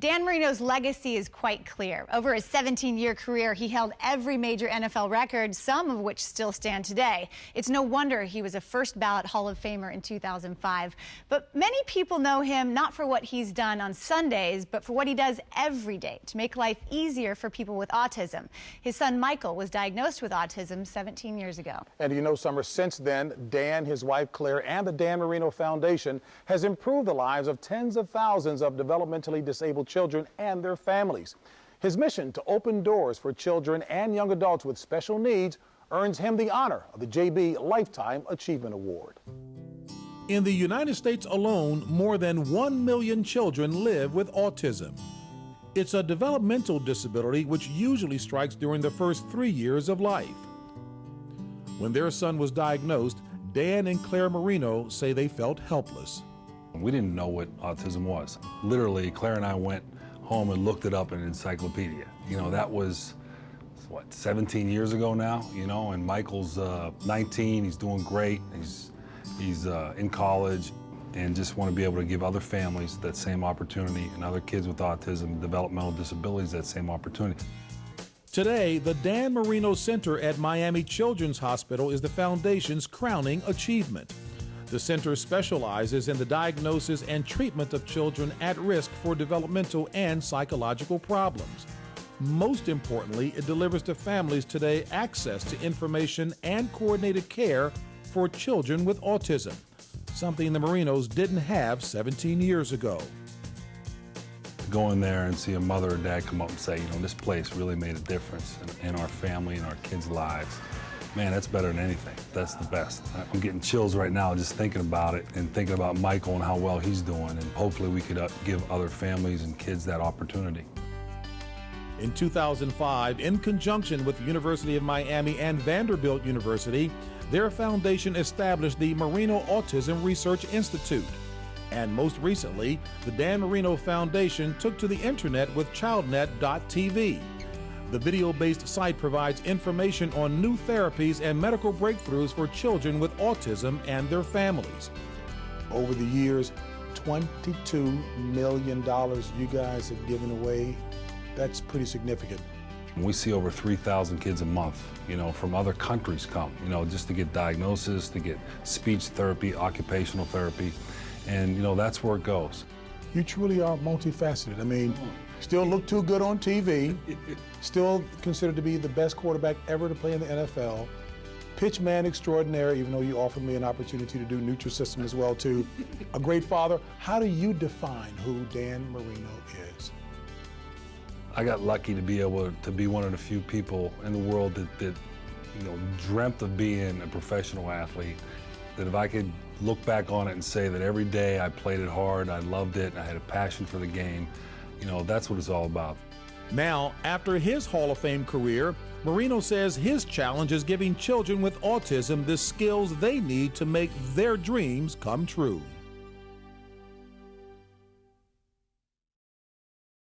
Dan Marino's legacy is quite clear. Over his 17-year career, he held every major NFL record, some of which still stand today. It's no wonder he was a first-ballot Hall of Famer in 2005. But many people know him not for what he's done on Sundays, but for what he does every day to make life easier for people with autism. His son, Michael, was diagnosed with autism 17 years ago. And you know, Summer, since then, Dan, his wife Claire, and the Dan Marino Foundation has improved the lives of tens of thousands of developmentally disabled children and their families. His mission to open doors for children and young adults with special needs earns him the honor of the JB Lifetime Achievement Award. In the United States alone, more than 1 million children live with autism. It's a developmental disability which usually strikes during the first 3 years of life. When their son was diagnosed, Dan and Claire Marino say they felt helpless. We didn't know what autism was. Literally, Claire and I went home and looked it up in an encyclopedia. You know, that was, what, 17 years ago now, you know, and Michael's 19, he's doing great, he's in college, and just want to be able to give other families that same opportunity and other kids with autism, developmental disabilities, that same opportunity. Today, the Dan Marino Center at Miami Children's Hospital is the foundation's crowning achievement. The center specializes in the diagnosis and treatment of children at risk for developmental and psychological problems. Most importantly, it delivers to families today access to information and coordinated care for children with autism, something the Marinos didn't have 17 years ago. Go in there and see a mother or dad come up and say, you know, this place really made a difference in our family and our kids' lives. Man, that's better than anything. That's the best. I'm getting chills right now just thinking about it and thinking about Michael and how well he's doing, and hopefully we could give other families and kids that opportunity. In 2005, in conjunction with the University of Miami and Vanderbilt University, their foundation established the Marino Autism Research Institute. And most recently, the Dan Marino Foundation took to the internet with ChildNet.tv. The video-based site provides information on new therapies and medical breakthroughs for children with autism and their families. Over the years, $22 million you guys have given away. That's pretty significant. We see over 3,000 kids a month, you know, from other countries come, you know, just to get diagnosis, to get speech therapy, occupational therapy, and, you know, that's where it goes. You truly are multifaceted. I mean, still look too good on TV, still considered to be the best quarterback ever to play in the NFL, pitch man extraordinaire, even though you offered me an opportunity to do Nutrisystem as well too. A great father. How do you define who Dan Marino is? I got lucky to be able to be one of the few people in the world that you know, dreamt of being a professional athlete, that if I could look back on it and say that every day I played it hard, I loved it, I had a passion for the game, you know, that's what it's all about. Now, after his Hall of Fame career, Marino says his challenge is giving children with autism the skills they need to make their dreams come true.